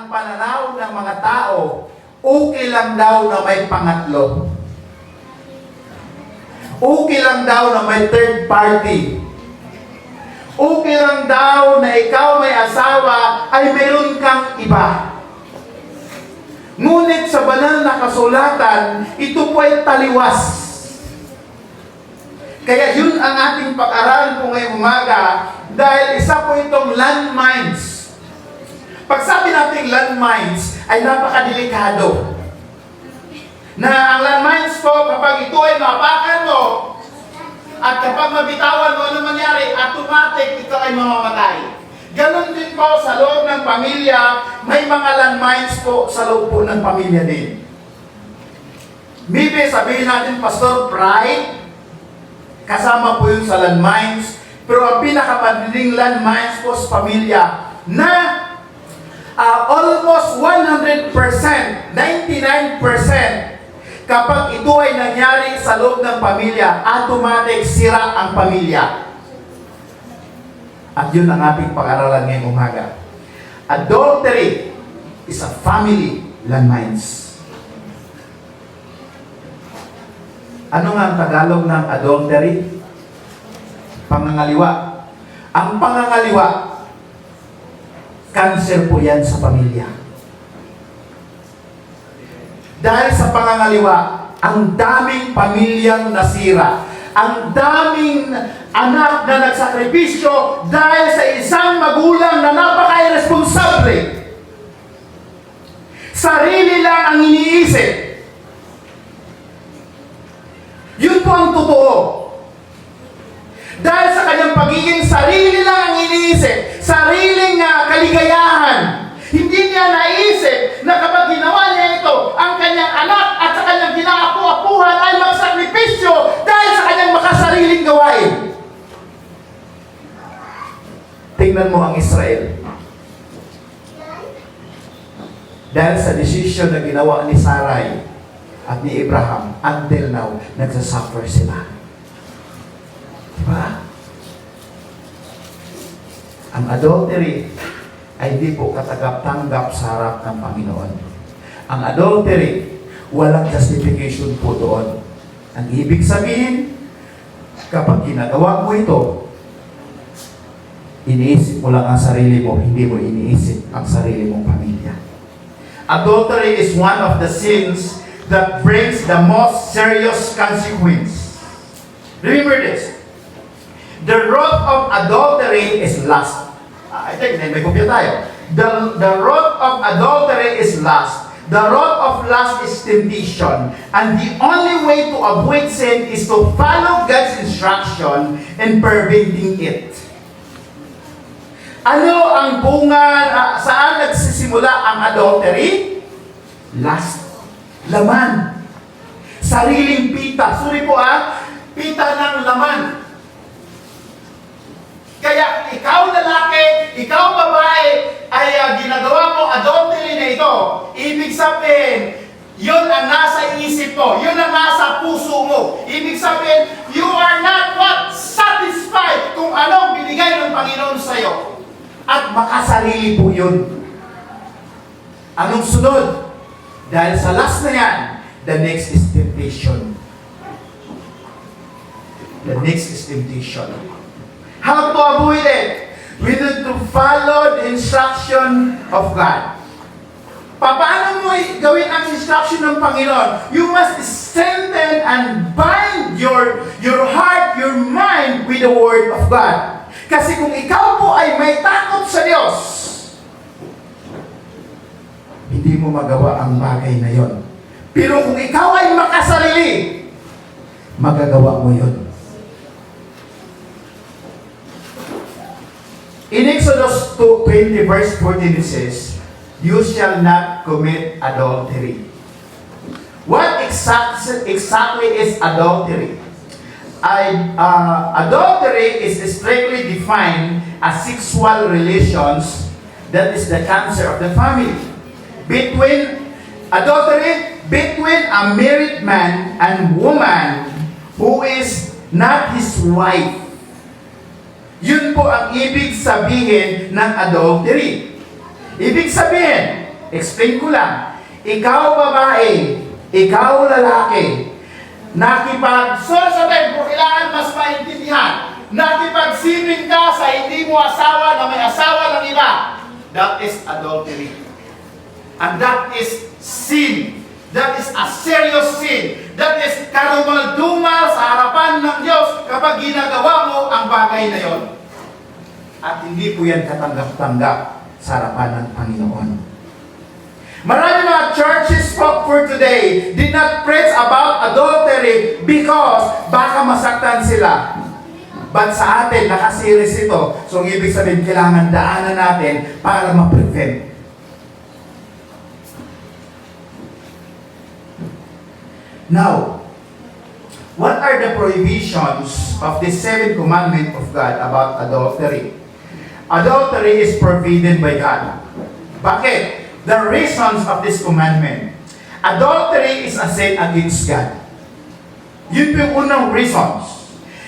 ang pananaw ng mga tao, okay lang daw na may pangatlo. Okay lang daw na may third party. Okay lang daw na ikaw may asawa ay meron kang iba. Ngunit sa banal na kasulatan, ito po ay taliwas. Kaya yun ang ating pag-aralan po ngayong umaga dahil isa po itong landmines. Pag sabi natin landmines ay napakadelikado. Na ang landmines po, kapag ito ay mapakan mo, at kapag mabitawan mo ano mangyari, automatic ito ay mamamatay. Ganon din po sa loob ng pamilya, may mga landmines po sa loob po ng pamilya din. Maybe sabihin natin, Pastor, pride, kasama po yun sa landmines, pero ang pinakamadaling landmines po sa pamilya na almost 100%, 99%, kapag ito ay nangyari sa loob ng pamilya, automatic sira ang pamilya. At yun ang ating pag-aralan ngayong umaga. Adultery is a family landmines. Ano nga ang Tagalog ng adultery? Pangangaliwa. Ang pangangaliwa, cancer po yan sa pamilya. Dahil sa pangangaliwa, ang daming pamilyang nasira. Ang daming anak na nagsakripisyo dahil sa isang magulang na napaka-irresponsable. Sarili lang ang iniisip. Yun po ang totoo. Dahil sa kanyang pagiging sarili lang ang iniisip, sariling kaligayahan, hindi niya naisip na kapag ginawa niya ito, ang kanyang anak at sa kanyang ginaapu-apuhan ay magsakripisyo dahil sa kanyang makasariling gawain. Tingnan mo ang Israel. Dahil sa desisyon na ginawa ni Sarai at ni Abraham, until now, nagsasuffer sila. Diba? Ang adultery ay di po katagap-tanggap sa harap ng Panginoon. Ang adultery, walang justification po doon. Ang ibig sabihin, kapag ginagawa mo ito, iniisip mo lang ang sarili mo, hindi mo iniisip ang sarili mong pamilya. Adultery is one of the sins that brings the most serious consequence. Remember this. The root of adultery is lust. I think may kopya tayo. The root of adultery is lust. The root of lust is temptation. And the only way to avoid sin is to follow God's instruction and preventing it. Ano ang bunga, saan nagsisimula ang adultery? Lust. Laman. Sariling pita. Sorry po pita ng laman. Kaya ikaw lalaki, ikaw babae, ay ginagawa mo adultery na ito. Ibig sabihin, yun ang nasa isip mo, yun ang nasa puso mo. Ibig sabihin, you are not satisfied kung anong binigay ng Panginoon sa iyo. At makasarili po yun. Anong sunod? Dahil sa last na yan, the next is temptation. The next is temptation. How to avoid it? We need to follow the instruction of God. Paano mo gawin ang instruction ng Panginoon? You must strengthen and bind your heart, your mind with the Word of God. Kasi kung ikaw po ay may takot sa Diyos, hindi mo magawa ang bagay na yon. Pero kung ikaw ay makasarili, magagawa mo yon. In Exodus 20 verse 14 it says, "You shall not commit adultery." What exactly is adultery? Adultery is strictly defined as sexual relations that is the cancer of the family. Adultery between a married man and woman who is not his wife. Yun po ang ibig sabihin ng adultery. Ibig sabihin, Explain ko lang. Ikaw babae, ikaw lalaki, sabihin ko, kailangan mas maintindihan. Nakipagsiring ka sa hindi mo asawa na may asawa ng iba. That is adultery. And that is sin. That is a serious sin. That is karumal-dumal sa harapan ng Diyos kapag ginagawa mo ang bagay na yon. At hindi po yan katanggap-tanggap sa harapan ng Panginoon. Marami mga churches for today did not preach about adultery because baka masaktan sila. But sa atin, nakasiris ito. So, ibig sabihin, kailangan daanan natin para ma-prevent. Now, what are the prohibitions of the 7th commandment of God about adultery? Adultery is forbidden by God. Bakit? The reasons of this commandment. Adultery is a sin against God. Yun po yung unang reasons.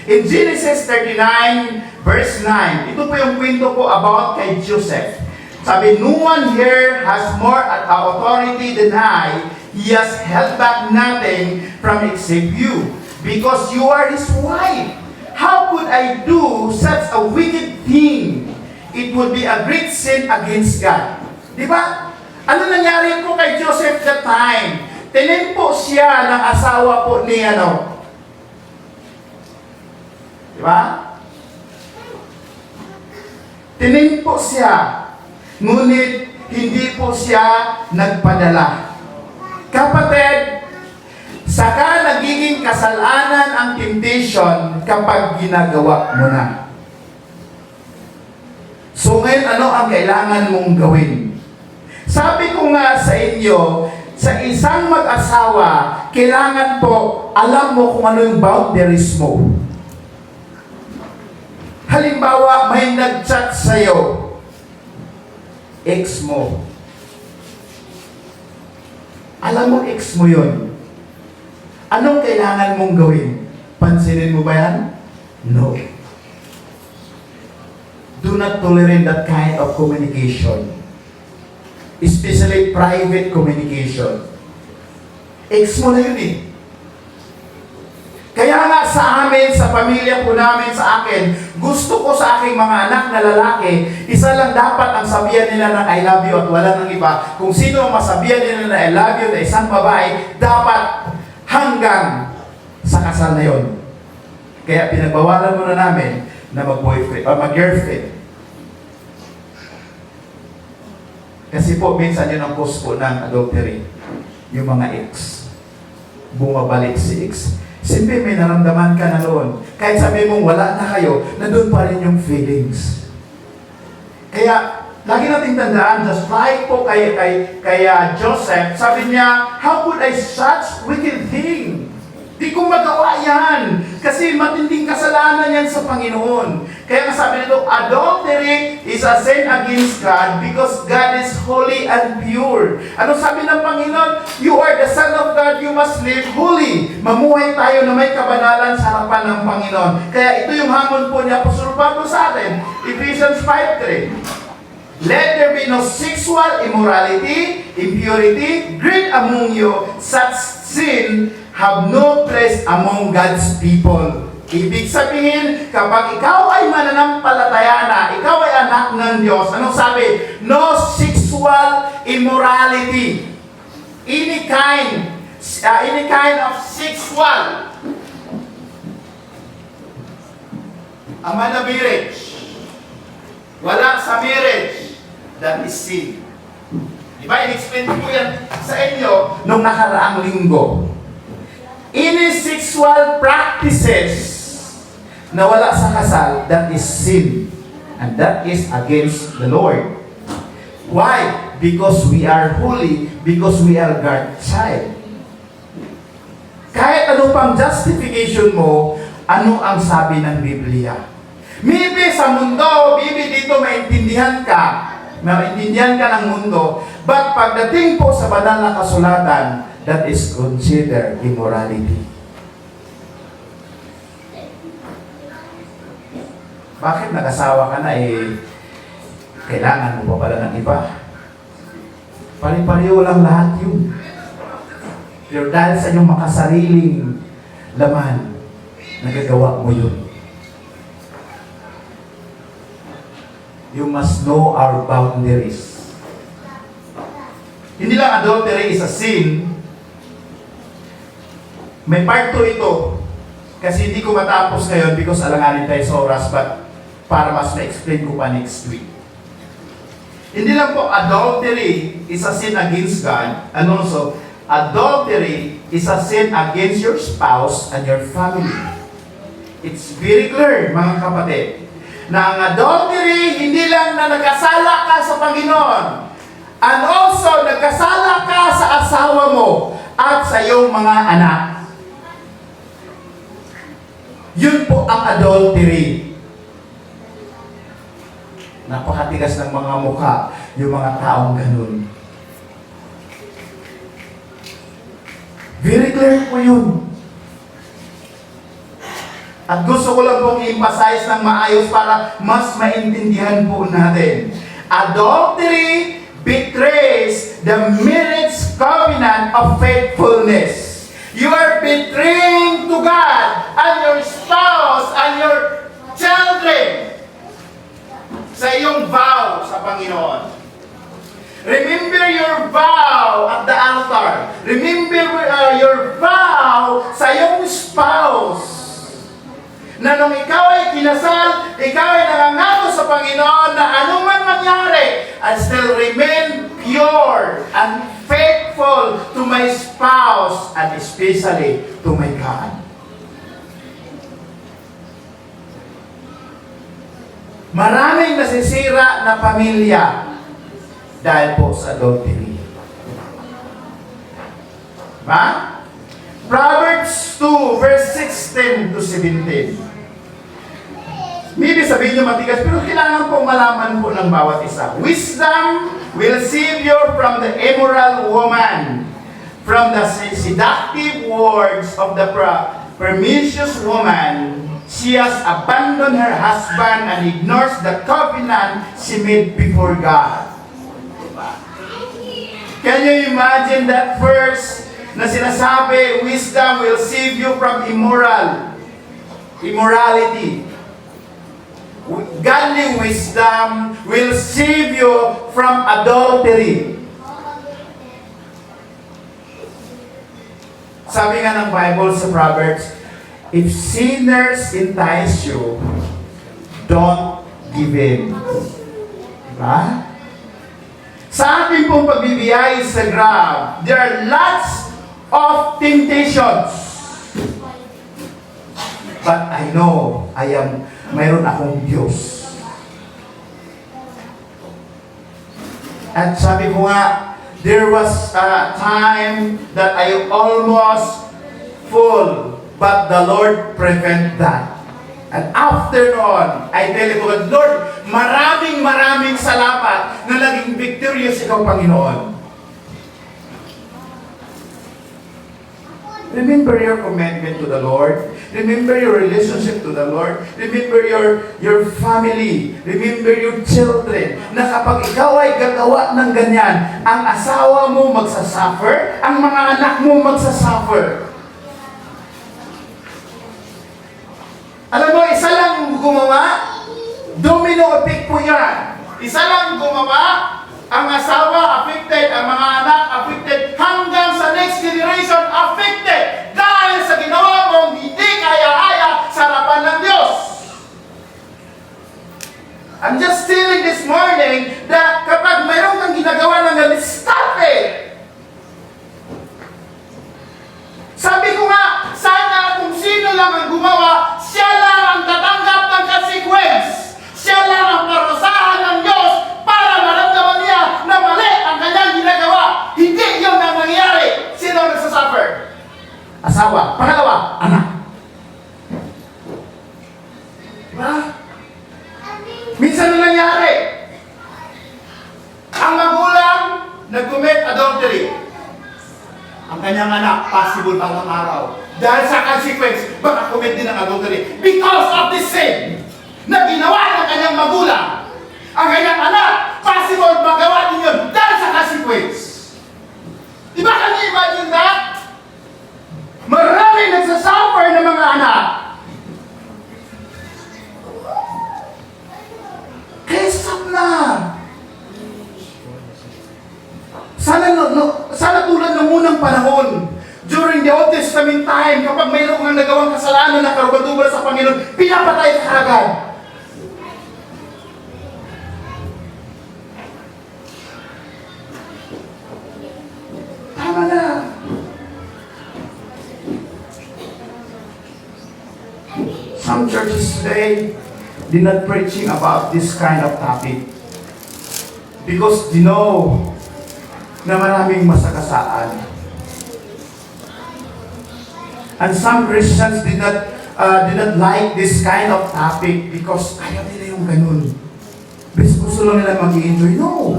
In Genesis 39, verse 9, ito po yung kwento po about kay Joseph. Sabi, no one here has more authority than I. He has held back nothing from except you, because you are his wife. How could I do such a wicked thing? It would be a great sin against God. Di ba? Ano nangyari po kay Joseph that time? Tinimpo siya ng asawa po ni Di ba? Tinimpo siya. Ngunit hindi po siya nagpadala. Kapatid, saka nagiging kasalanan ang temptation kapag ginagawa mo na. So ngayon, ano ang kailangan mong gawin? Sabi ko nga sa inyo, sa isang mag-asawa, kailangan po alam mo kung ano yung boundaries mo. Halimbawa, may nag-chat sa'yo, ex mo. Alam mo, ex mo yun. Anong kailangan mong gawin? Pansinin mo ba yan? No. Do not tolerate that kind of communication. Especially private communication. Ex mo na yun eh. Kaya nga sa amin, sa pamilya po namin, sa akin, gusto ko sa aking mga anak na lalaki, isa lang dapat ang sabihan nila ng I love you at wala nang iba. Kung sino ang masabihan nila ng I love you na isang babae, dapat hanggang sa kasal na yon. Kaya pinagbawalan muna namin na mag-boyfriend o mag-girlfriend. Kasi po, minsan yun ang cause po ng adultery. Yung mga ex. Bumabalik si ex. Siyempre may naramdaman ka na noon. Kahit sabi mong wala na kayo, nandun pa rin yung feelings. Kaya, lagi nating tandaan, just like po kay Joseph, sabi niya, how could I such wicked thing? Di ko magawa yan. Kasi matinding kasalanan yan sa Panginoon. Kaya nga sabi nito, adultery is a sin against God because God is holy and pure. Ano sabi ng Panginoon? You are the Son of God, you must live holy. Mamuhay tayo na may kabanalan sa harapan ng Panginoon. Kaya ito yung hamon po ni Apostol Pablo sa atin. Ephesians 5:3. Let there be no sexual immorality, impurity, greed among you. Such sin have no place among God's people. Ibig sabihin, kapag ikaw ay mananampalataya na, ikaw ay anak ng Diyos, anong sabi? No sexual immorality. Any kind of sexual. Ama na marriage. Wala sa marriage. That is sin. Diba? In-explain ko yan sa inyo nung nakaraang linggo. Any sexual practices na wala sa kasal, that is sin. And that is against the Lord. Why? Because we are holy, because we are God's child. Kahit ano pang justification mo, ano ang sabi ng Biblia? Maybe sa mundo, maybe dito maintindihan ka ng mundo, but pagdating po sa banal na kasulatan, that is considered immorality. Bakit nag-asawa ka na kailangan mo pa pala ng iba? Pari-pareho lang lahat yun. Pero dahil sa inyong makasariling laman, nagagawa mo yun. You must know our boundaries. Hindi lang adultery is a sin. May part 2 ito. Kasi hindi ko matapos ngayon because alanganin tayo sa oras, but para mas ma-explain ko pa next week. Hindi lang po adultery is a sin against God, and also adultery is a sin against your spouse and your family. It's very clear, mga kapatid, na ang adultery, hindi lang na nagkasala ka sa Panginoon, and also nagkasala ka sa asawa mo at sa iyong mga anak. Yun po ang adultery. Napakatigas ng mga mukha, yung mga taong ganun. Very clear po yun. At gusto ko lang pong i-emphasize ng maayos para mas maintindihan po natin. Adultery betrays the marriage covenant of faithfulness. You are betraying to God and your spouse and your children sa iyong vow sa Panginoon. Remember your vow at the altar. Remember your vow sa iyong spouse. Na nung ikaw ay kinasal, ikaw ay nangangako sa Panginoon na anuman mangyari, I still remain pure and faithful to my spouse and especially to my God. Maraming nasisira na pamilya dahil po sa adultery. Diba? Proverbs 2, verse 16 to 17. Maybe sabihin nyo matigas, pero kailangan po malaman po ng bawat isa. Wisdom will save you from the immoral woman, from the seductive words of the pernicious woman. She has abandoned her husband and ignores the covenant she made before God. Can you imagine that verse na sinasabi, wisdom will save you from immorality. Godly wisdom will save you from adultery. Sabi nga ng Bible sa Proverbs, if sinners entice you, don't give in. Diba? Sa ating pong pagbibiyay sa Grab, there are lots of temptations. But I know, mayroon akong Diyos. At sabi ko nga, there was a time that I almost full, but the Lord prevent that. And after noon, I tell you, Lord, maraming salamat na naging victorious ikaw, Panginoon. Remember your commitment to the Lord. Remember your relationship to the Lord. Remember your family. Remember your children. Na kapag ikaw ay gagawa ng ganyan, ang asawa mo magsasuffer, ang mga anak mo magsasuffer. Alam mo, isa lang gumawa, domino effect po yan. Isa lang gumawa, ang asawa affected, ang mga anak affected, hanggang sa next generation affected. Dahil sa ginawa mong hindi kaya-haya sa harapan ng Diyos. I'm just telling this morning that kapag mayroon kang ginagawa ng ganit, stop it! Sabi ko nga, sana kung sino lang ang gumawa, siya lang ang tatanggap ng consequence. Siya lang ang parusahan ng Diyos para maramdaman niya na mali ang kanyang ginagawa. Hindi yun ang nangyayari. Sino ang nagsasuffer? Asawa. Pangalawa, anak. Diba? Minsan na nangyari. Ang magulang nag-commit adultery. Ang kanyang anak, possible balang araw. Dahil sa consequence, baka commit din ang adultery. Because of this sin na ginawa ng kanyang magulang. Ang kanyang anak, possible magawa din yun dahil sa consequence. unang panahon, during the Old Testament time, kapag mayroong ang nagawang kasalanan na karugad-ubal sa Panginoon, pinapatay ka agad. Tama na. Some churches today, they're not preaching about this kind of topic because they know na maraming masagasaan. And some Christians did not like this kind of topic because ayaw nila yung ganun. Because gusto lang nila mag-enjoy. No!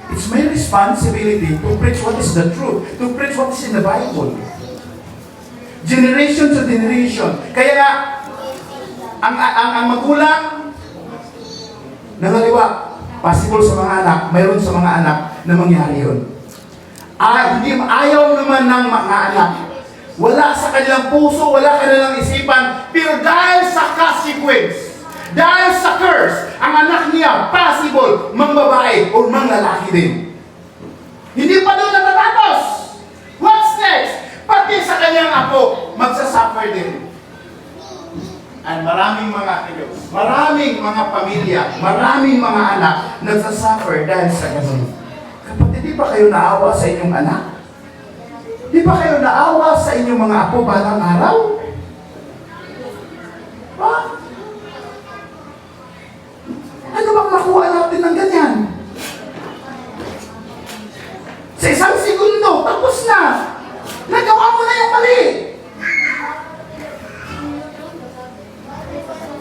It's my responsibility to preach what is the truth, to preach what is in the Bible. Generation to generation. Kaya nga, ang magulang nangaliwa, possible sa mga anak, mayroon sa mga anak na mangyari yun. Hindi ayaw naman ng mga anak. Wala sa kanilang puso, wala kanilang isipan, pero dahil sa consequence, dahil sa curse, ang anak niya, possible, mang babae o mang lalaki din. Hindi pa doon natatapos. What's next? Pati sa kanyang apo, magsasuffer din. And maraming mga maraming mga pamilya, maraming mga anak nagsasuffer dahil sa ganun. Kapatid, di ba kayo naawa sa inyong anak? Di ba kayo naawa sa inyong mga apo balang araw? Ha? Ano bang makuha natin ng ganyan? Sa isang segundo, tapos na. Nagawa mo na yung mali.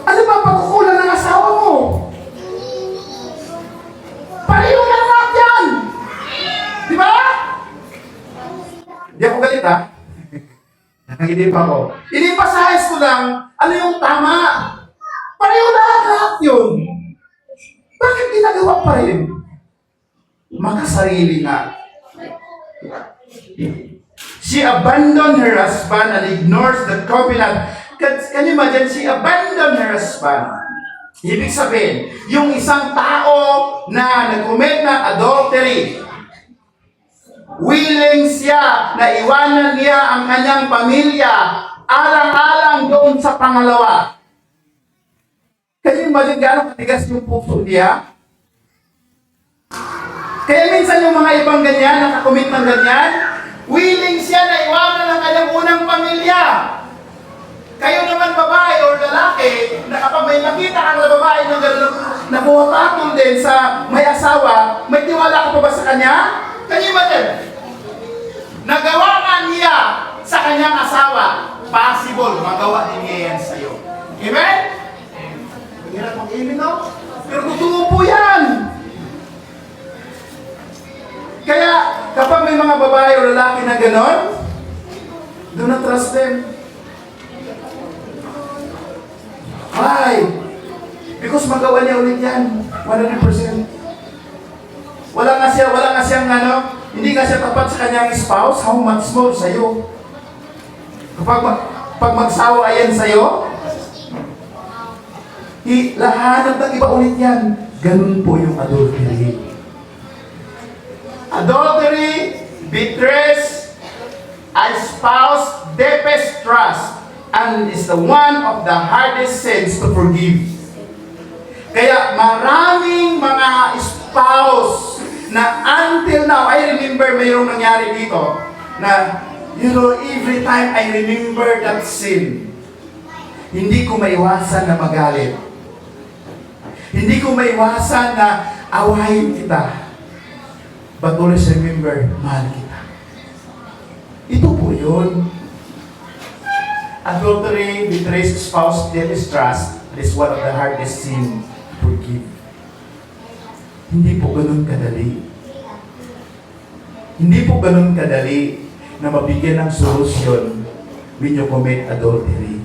Ano ba pagkukulang ng asawa mo? Pareho lang lahat yan. Di ba? Hindi ako galit, ha? Nanginip ako. Inipasahis ko lang, ano yung tama? Pareho lahat yun. Bakit ginagawa pa rin? Makasarili nga. She abandoned her husband and ignores the covenant. Can you imagine? She abandoned her husband. Ibig sabihin, yung isang tao na nag-commit ng adultery, willing siya na iwanan niya ang kanyang pamilya alang-alang doon sa pangalawa. Can you imagine gaano katigas yung puso niya? Kaya minsan yung mga ibang ganyan, nakakomit ng ganyan, willing siya na iwanan ang kanyang unang pamilya. Kayo naman babae o lalaki, na kapag may nakita kang babae na buwapatol din sa may asawa, may tiwala ka pa ba sa kanya? Can you imagine? Nagawa nga niya sa kanyang asawa, possible, magawa din niya yan sa'yo. Amen? Hirap mag-amen, no? Pero totoo po yan. Kaya, kapag may mga babae o lalaki na ganon, do not trust them. Why? Because magawa niya ulit yan. 100%. Wala nga siyang hindi nga siya tapat sa kanyang spouse, how much more sa'yo? Pag magsawa yan sa'yo, lahanap ng iba ulit yan. Ganun po yung adultery. Adultery betrays a spouse, deepest trust, and is the one of the hardest sins to forgive. Kaya maraming mga spouse na until now, I remember mayroong nangyari dito na, every time I remember that sin, hindi ko maiwasan na magalit. Hindi ko maiwasan na awayin kita. But always remember, mahal kita. Ito po yun. Adultery betrays spouse, deepest trust. It is one of the hardest sin to forgive. Hindi po ganun kadali. Hindi po ganun kadali na mabigyan ng solusyon when you commit adultery.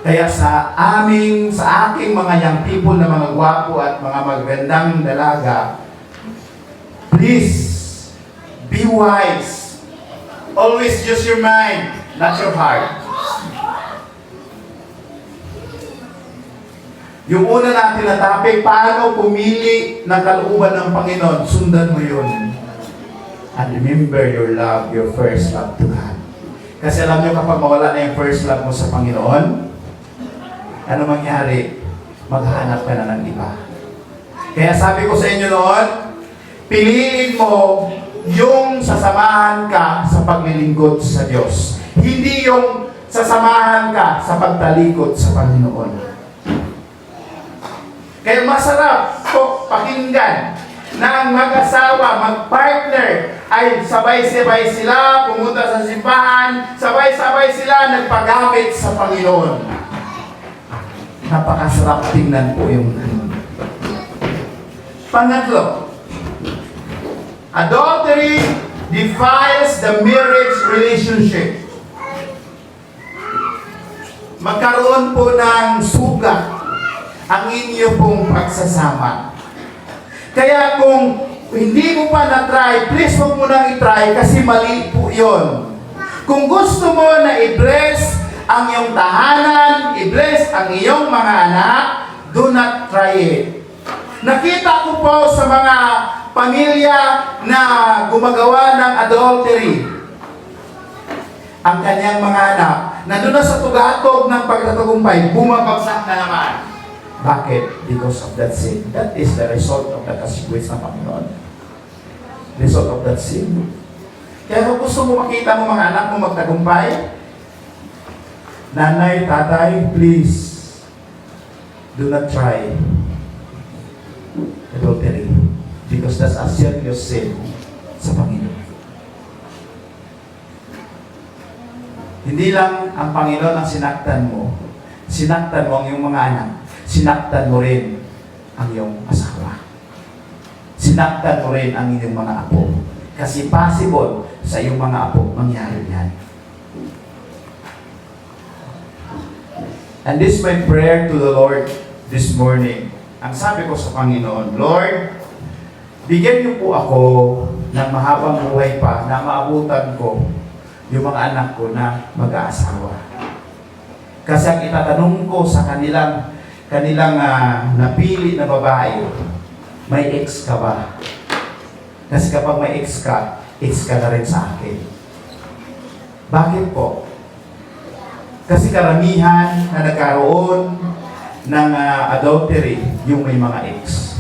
Kaya sa aking mga young people na mga gwapo at mga magandang dalaga, please, be wise. Always use your mind, not your heart. Yung una natin na topic, paano pumili ng kalooban ng Panginoon. Sundan mo yun. And remember your love, your first love to God. Kasi alam nyo, kapag mawala na yung first love mo sa Panginoon, ano mangyari? Maghanap ka na ng iba. Kaya sabi ko sa inyo noon, piliin mo yung sasamahan ka sa paglilingkod sa Diyos. Hindi yung sasamahan ka sa pagtalikod sa Panginoon. Kaya masarap po pakinggan na ang mag-asawa, mag-partner ay sabay-sabay sila pumunta sa simbahan, sabay-sabay sila nagpagamit sa Panginoon. Napakasarap tingnan po yung pangatlo. Adultery defiles the marriage relationship. Magkaroon po ng sugat ang inyo pong pagsasama. Kaya kung hindi mo pa na-try, please huwag mo nang i-try kasi mali po yun. Kung gusto mo na i-bless ang iyong tahanan, i-bless ang iyong mga anak, do not try it. Nakita ko po sa mga pamilya na gumagawa ng adultery. Ang kanyang mga anak, nandun na sa tugatog ng pagtatagumpay, bumabagsak na naman. Bakit? Because of that sin. That is the result of the consequence ng Panginoon. Result of that sin. Kaya kung gusto mo makita mo mga anak mo magtagumpay, nanay, tatay, please, do not try adultery. Because that's a serious sin sa Panginoon. Hindi lang ang Panginoon ang sinaktan mo ang iyong mga anak. Sinaktan mo rin ang iyong asawa. Sinaktan mo rin ang iyong mga apo. Kasi possible sa iyong mga apo mangyari yan. And this is my prayer to the Lord this morning. Ang sabi ko sa Panginoon, Lord, bigyan niyo po ako ng mahabang buhay pa na maabutan ko yung mga anak ko na mag-aasawa. Kasi ang itatanong ko sa kanilang napili na babae, may ex ka ba? Kasi kapag may ex ka na rin sa akin. Bakit po? Kasi karamihan na nagkaroon ng adultery, yung may mga ex.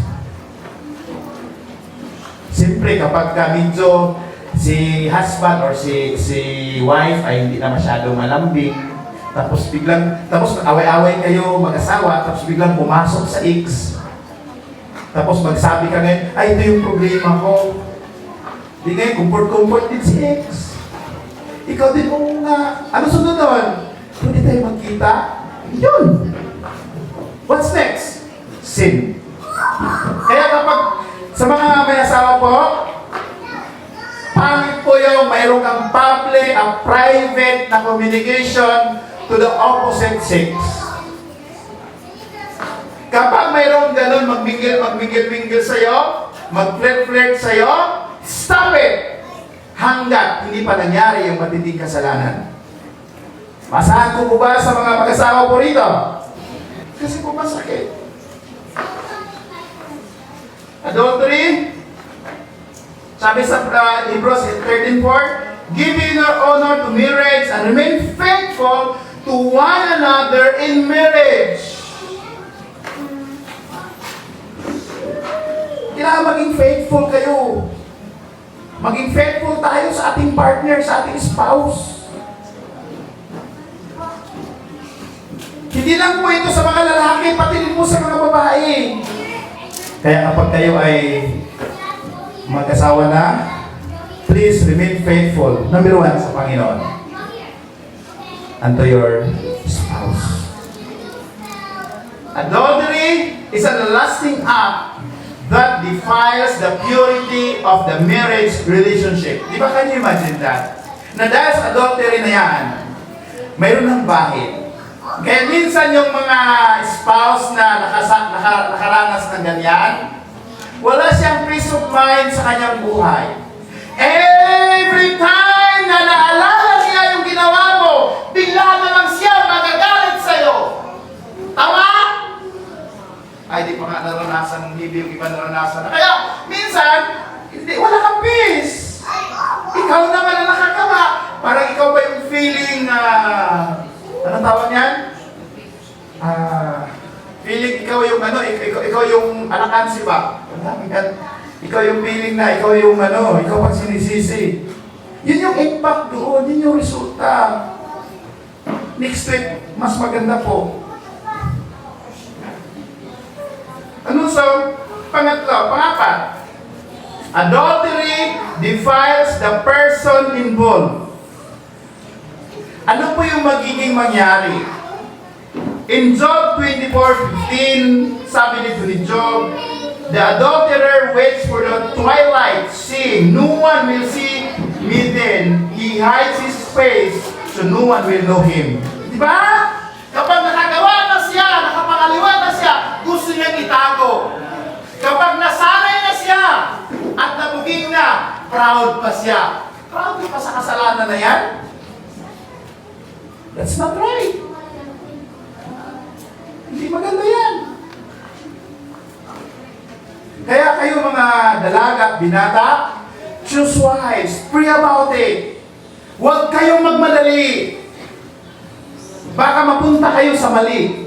Siyempre kapag medyo si husband or si wife ay hindi na masyadong malambing, tapos away-away kayo mag-asawa, tapos biglang pumasok sa ex. Tapos magsabi ka ngayon, ay, ito yung problema ko. Di ngayon, comfort din si ex. Ikaw din mo ano sunod doon? Pwede tayo magkita? Yun. What's next? Sin. Kaya kapag sa mga may asawa po, pangit po yung mayroon kang public, a private na communication to the opposite sex. Kapag mayroong ganun, magbingil-bingil sa'yo, mag-flirt sa'yo, stop it! Hanggat hindi pa nangyari yung matinding kasalanan. Masahan ko po ba sa mga mag-asawa po rito? Kasi po masakit. Adultery, sabi sa Hebrews 13:4, giving your honor to marriage and remain faithful to one another in marriage. Kailangan maging faithful kayo. Maging faithful tayo sa ating partner, sa ating spouse. Hindi lang po ito sa mga lalaki, pati din po sa mga babae. Kaya kapag kayo ay mag-asawa na, please remain faithful. Number 1 sa Panginoon. And to your spouse. Adultery is an lasting act that defiles the purity of the marriage relationship. Di ba, can you imagine that? Na dahil sa adultery na yan, mayroon ng bahid. Kaya minsan yung mga spouse na nakaranas ng ganyan, wala siyang peace of mind sa kanyang buhay. Every time na naalala niya yung ginawa mo, bigla na lang siya magagalit sa'yo. Tama? Ay, di pa nga naranasan, hindi yung iba naranasan. Kaya, minsan, hindi, wala kang peace. Ikaw naman ang nakakama. Parang ikaw ba yung feeling, anong tawag niyan? Feeling ikaw yung ikaw yung alakansi ba? Ikaw yung feeling na ikaw yung ikaw ang sinisisi. Yun yung impact doon, yun yung resulta. Next week, mas maganda po. Pangapat. Adultery defiles the person involved. Ano po yung magiging mangyari? In Job 24:15, sabi dito ni Job, the adulterer waits for the twilight, saying, no one will see me then. He hides his face, so no one will know him. Diba? Kapag nakagawa na siya, nakapangaliwa na siya, gusto niyang itago. Kapag nasanay na siya, at nabuging na, proud pa siya. Proud pa sa kasalanan na yan? That's not right. Hindi maganda yan. Kaya kayo mga dalaga, binata, choose wise, pray about it. Huwag kayong magmadali. Baka mapunta kayo sa mali.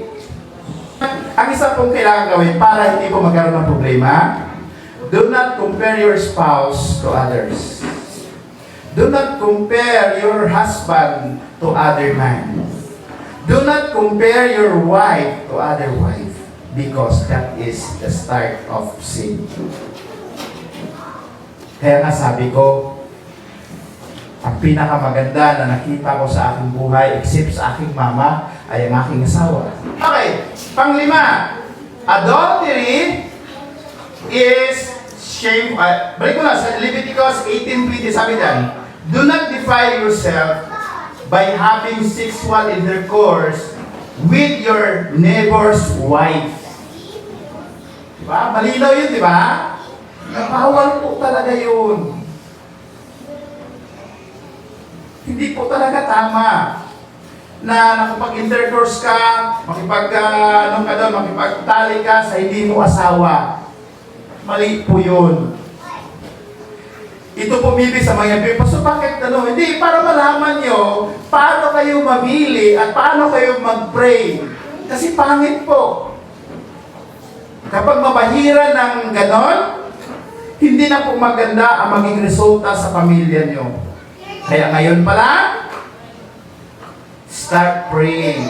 Ang isa pong kailangan gawin para hindi po magkaroon ng problema, do not compare your spouse to others. Do not compare your husband to other man. Do not compare your wife to other wife, because that is the start of sin. Kaya nga sabi ko, ang pinakamaganda na nakita ko sa aking buhay, except sa aking mama, ay ang aking asawa. Okay, panglima, adultery is shame. Balik ko na sa Leviticus 18:20, sabi dyan, do not defile yourself by having sexual intercourse with your neighbor's wife. Diba? Malinaw yun, diba? Bawal po talaga yun. Hindi po talaga tama na nakapag-intercourse ka, makipagtali ka sa hindi mo asawa. Mali po yun. Ito pumili sa mga people. So bakit Hindi, para malaman nyo paano kayo mamili at paano kayo mag-pray. Kasi pangit po. Kapag mabahira ng ganon, hindi na po maganda ang maging resulta sa pamilya nyo. Kaya ngayon pala, start praying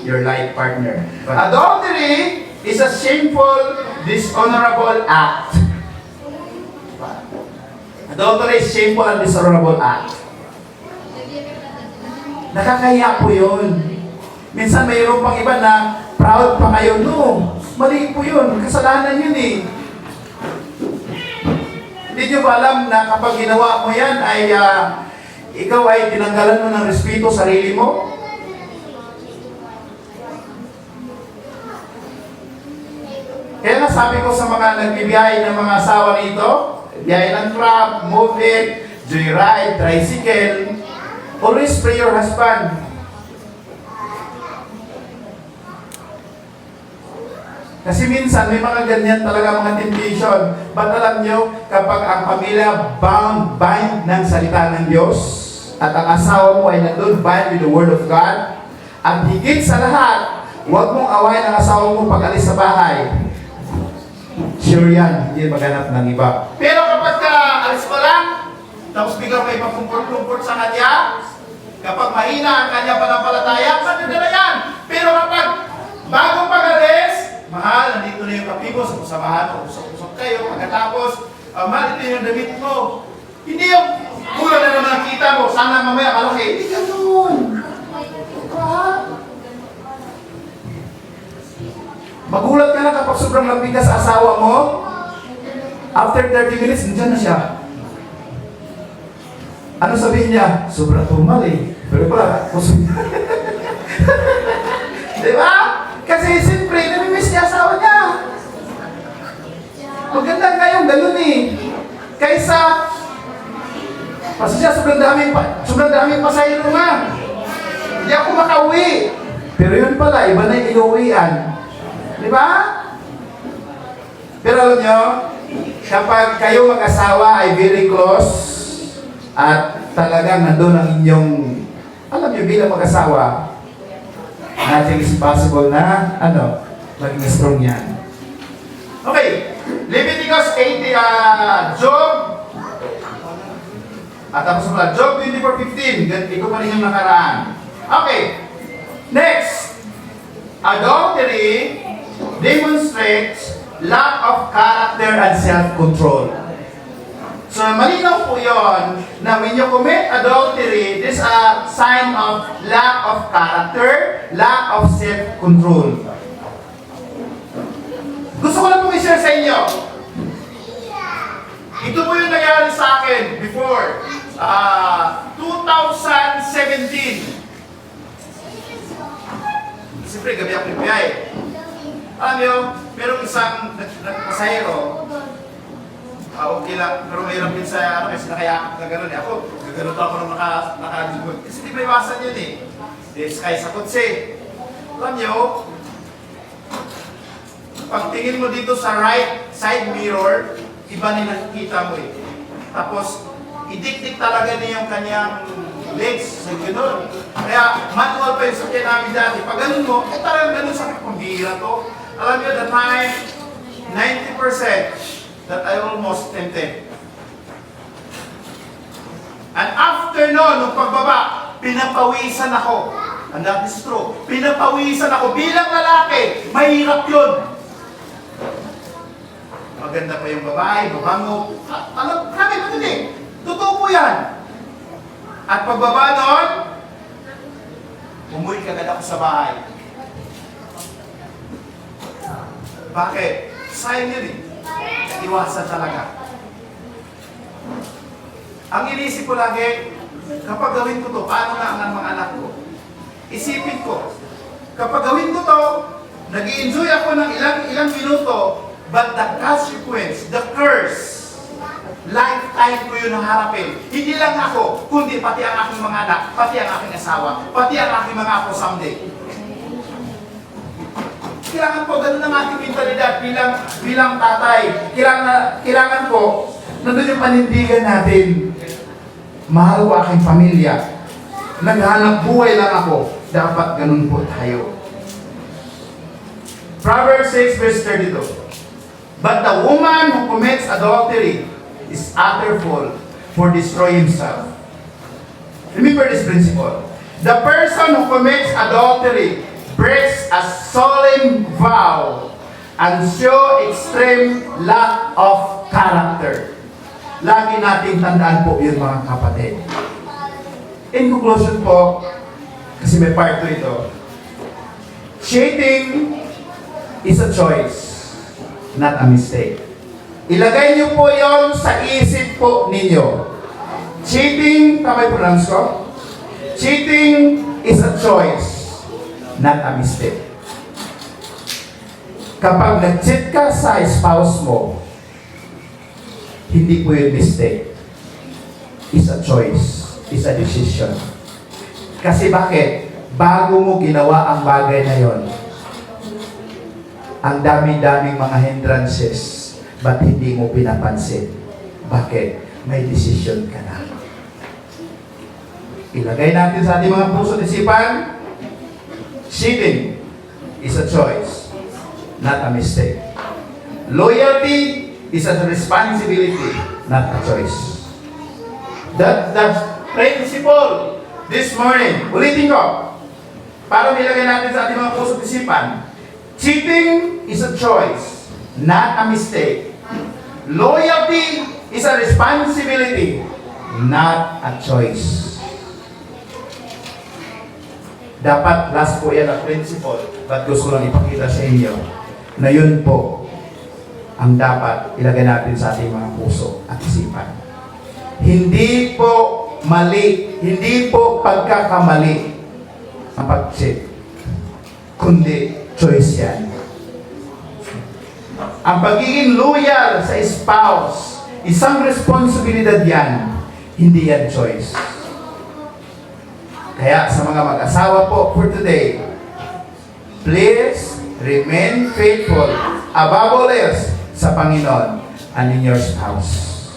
your life partner. Adultery is a shameful, dishonorable act. Adultery is shameful and dishonorable act. Nakakaya po yun. Minsan mayroon pang iba na proud pa kayo. No, mali po yun. Kasalanan yun eh. Hindi nyo ba alam na kapag ginawa mo yan ay ikaw ay tinanggalan mo ng respeto sa sarili mo? Kaya nga sabi ko sa mga nagbibiyahe ng mga asawa nito, biyahe ng truck, move it, joyride, tricycle, always pray your husband. Kasi minsan may mga ganyan talaga mga temptation. Ba't alam nyo, kapag ang pamilya bind ng salita ng Diyos, at ang asawa mo ay nandun bind with the Word of God, at higit sa lahat, huwag mong awayin ang asawa mo pag alis sa bahay. Sure yan, hindi maghanap ng iba. Pero kapag alis mo lang, tapos biglang may pagkumport-kumport sa kanya, kapag mahina ang kanya panampalataya, maganda na yan. Pero kapag bagong pag-alis, mahal, nandito na yung kapibo sa kusamahan o usap-usap kayo, pagkatapos, mahal, ito yung damit mo. Hindi yung kulang na naman ang kita mo, sana mamaya malaki. Hindi ganun. Magulat ka na kapag sobrang lambing ka sa asawa mo, after 30 minutes, nandiyan na siya. Ano sabihin niya? Sobrang tumal eh. Pero pala, kusog. Diba? Kasi siyempre, namimiss niya asawa niya. Maganda nga yung ganun eh. Kaysa, pasensya, sobrang daming pasahero nga. Hindi ako makauwi. Pero yun pala, iba na yung inuwian. Di ba? Pero alam nyo, kapag kayo mag-asawa ay very close at talagang nandun ang inyong, alam nyo, bilang mag-asawa, nothing is possible na, maging strong yan. Okay, Leviticus 80, Job, at tapos pala, Job 24:15, ito pa rin yung nakaraan. Okay, next, adultery demonstrates lack of character and self-control. So, malinaw po yon na when you commit adultery, this is a sign of lack of character, lack of self-control. Gusto ko lang po i-share sa inyo. Ito po yung nangyari sa akin before 2017. Siyempre, gabi ako nagbiyahe. Alam nyo, merong isang nagpasahero. Okay lang, pero mahirap din sa kasi nakayakap na gano'n eh. Ako, gagano'n ako nung nakaligod. Kasi di ba iwasan yun eh. Sky sa kotse. Alam nyo, pag tingin mo dito sa right side mirror, iba na nakikita mo eh. Tapos, idikdik talaga niya yung kanyang legs sa gano'n. Kaya, manual pa yung sakyan namin dati. Pag ganun mo, talagang ganun sakit kung bihira to. Alam nyo, the time, 90% that I almost tempted. And after nung pagbaba, pinapawisan ako. And that is true. Pinapawisan ako. Bilang lalaki, mahirap yun. Maganda pa yung babae, babango. Alam, kami matuloy. Totoo po yan. At pagbaba nun, umuwi kagad ako sa bahay. Bakit? Sayang yun eh. Iwasan talaga. Ang inisip ko lagi, kapag gawin ko to, paano na ang mga anak ko? Isipin ko, kapag gawin ko to, nag-i-enjoy ako ng ilang minuto, but the consequence, the curse, lifetime ko yun ang harapin. Hindi lang ako, kundi pati ang aking mga anak, pati ang aking asawa, pati ang aking mga apo someday. Kailangan po, ganun ang ating mentalidad bilang tatay. Kailangan po, nandun yung panindigan natin. Mahal ko aking pamilya. Naghanap buhay lang ako. Dapat ganun po tayo. Proverbs 6 verse 32. But the woman who commits adultery is utter fool for destroy himself. Remember this principle. The person who commits adultery breaks a solemn vow and show extreme lack of character. Lagi nating tandaan po yun mga kapatid. In conclusion po, kasi may part 2 ito, cheating is a choice, not a mistake. Ilagay niyo po yon sa isip po ninyo. Cheating, tama yung pronounce ko? Cheating is a choice, not a mistake. Kapag nag-cheat ka sa spouse mo, hindi po yung mistake. It's a choice. It's a decision. Kasi bakit? Bago mo ginawa ang bagay na yon, ang dami-daming mga hindrances, ba't hindi mo pinapansin? Bakit? May decision ka na. Ilagay natin sa ating mga puso at isipan, cheating is a choice, not a mistake. Loyalty is a responsibility, not a choice. That's principle this morning. Ulitin ko. Para ilagay natin sa ating mga puso at isipan, cheating is a choice, not a mistake. Loyalty is a responsibility, not a choice. Dapat, last po yan ang principle, but gusto ko lang ipakita sa inyo na yun po ang dapat ilagay natin sa ating mga puso at isipan. Hindi po mali, hindi po pagkakamali ang pag-cheat, kundi choice yan. Ang pagiging loyal sa spouse, isang responsibilidad yan, hindi yan choice. Kaya sa mga mag-asawa po for today, please Remain faithful above all else sa Panginoon and in your spouse.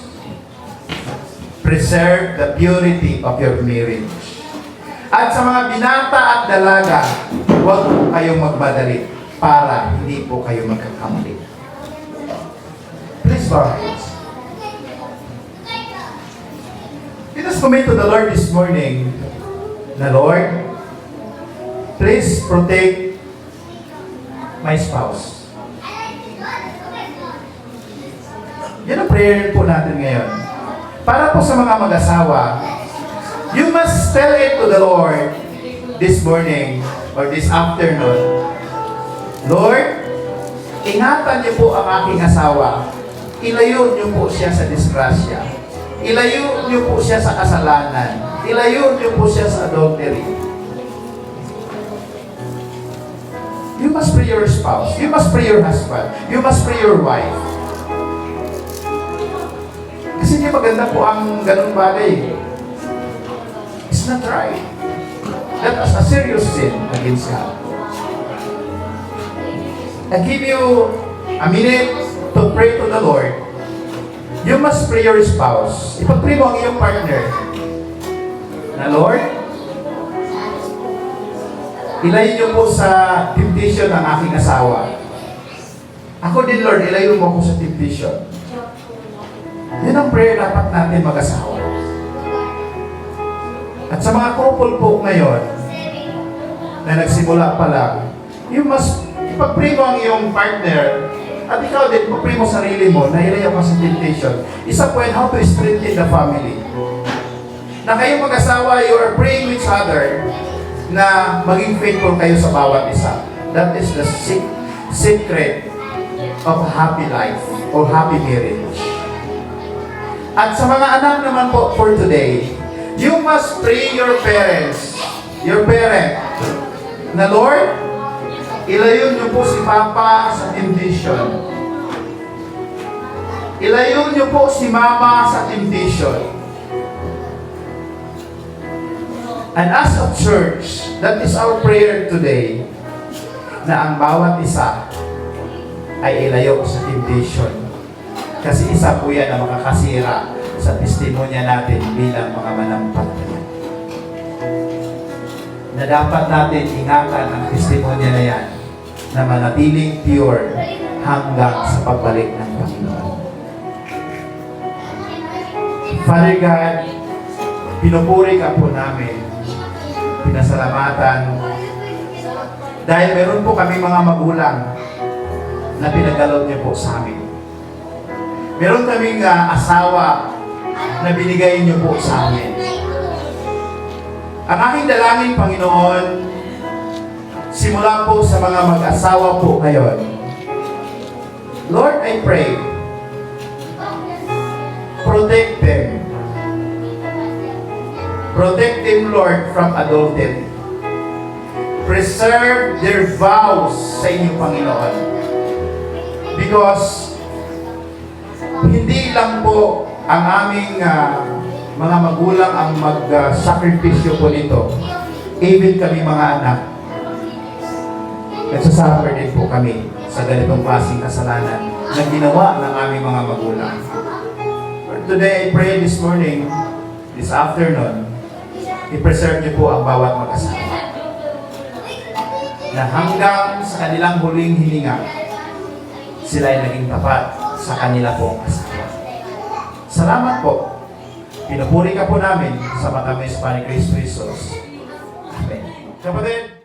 Preserve the purity of your marriage. At sa mga binata at dalaga, huwag po kayong magmadali para hindi po kayo magkakamali. Please bow your heads. Let us commit to the Lord this morning. The Lord, please protect my spouse. Yan ang prayer po natin ngayon. Para po sa mga mag-asawa, you must tell it to the Lord this morning or this afternoon. Lord, ingatan niyo po ang aking asawa. Ilayo niyo po siya sa disgrasya. Ilayo niyo po siya sa kasalanan. Ilayo niyo po siya sa adultery. You must pray your spouse. You must pray your husband. You must pray your wife. Kasi hindi maganda po ang ganung bagay. It's not right. That is a serious sin against God. I give you a minute to pray to the Lord. You must pray your spouse. Ipag-pray mo ang iyong partner. Na Lord, ilayo niyo po sa temptation ang aking asawa. Ako din, Lord, ilayo mo ako sa temptation. Yun ang prayer dapat natin mag-asawa. At sa mga couple po ngayon, na nagsimula pa lang, you must ipag-pray mo ang iyong partner at ikaw din, ipag-pray mo sarili mo na ilayo ka sa temptation. Isa po yan, how to strengthen the family. Na kayong mag-asawa, you are praying with each other na maging faithful kayo sa bawat isa. That is the secret of a happy life or happy marriage. At sa mga anak naman po for today, you must pray your parents, your parent, na Lord, ilayo niyo po si Papa sa temptation. Ilayo niyo po si Mama sa temptation. And as a church, that is our prayer today, na ang bawat isa ay ilayo sa temptation. Kasi isa po yan ang makakasira sa testimonya natin bilang mga manampalataya. Na dapat natin ingatan ang testimonya na yan na manatiling pure hanggang sa pagbalik ng Panginoon. Father God, pinupuri ka po namin, pinasalamatan, dahil meron po kami mga magulang na pinagkaloob niyo po sa amin. Meron kaming asawa na binigay niyo po sa amin. Ang aking dalangin, Panginoon, simula po sa mga mag-asawa po ngayon. Lord, I pray, protect them. Protect them, Lord, from adultery. Preserve their vows sa inyong Panginoon. Because hindi lang po ang aming mga magulang ang mag-sakripisyo po nito. Even kami mga anak, nagsasuffer din po kami sa ganitong klaseng kasalanan na ginawa ng aming mga magulang. But today, I pray this morning, this afternoon, i-preserve niyo po ang bawat mag-asawa. Na hanggang sa kanilang huling hininga, sila ay naging tapat sa kanila pong asawa. Salamat po. Pinupuri ka po namin sa matamis pa ni Kristo Jesus. Amen. Kapatid,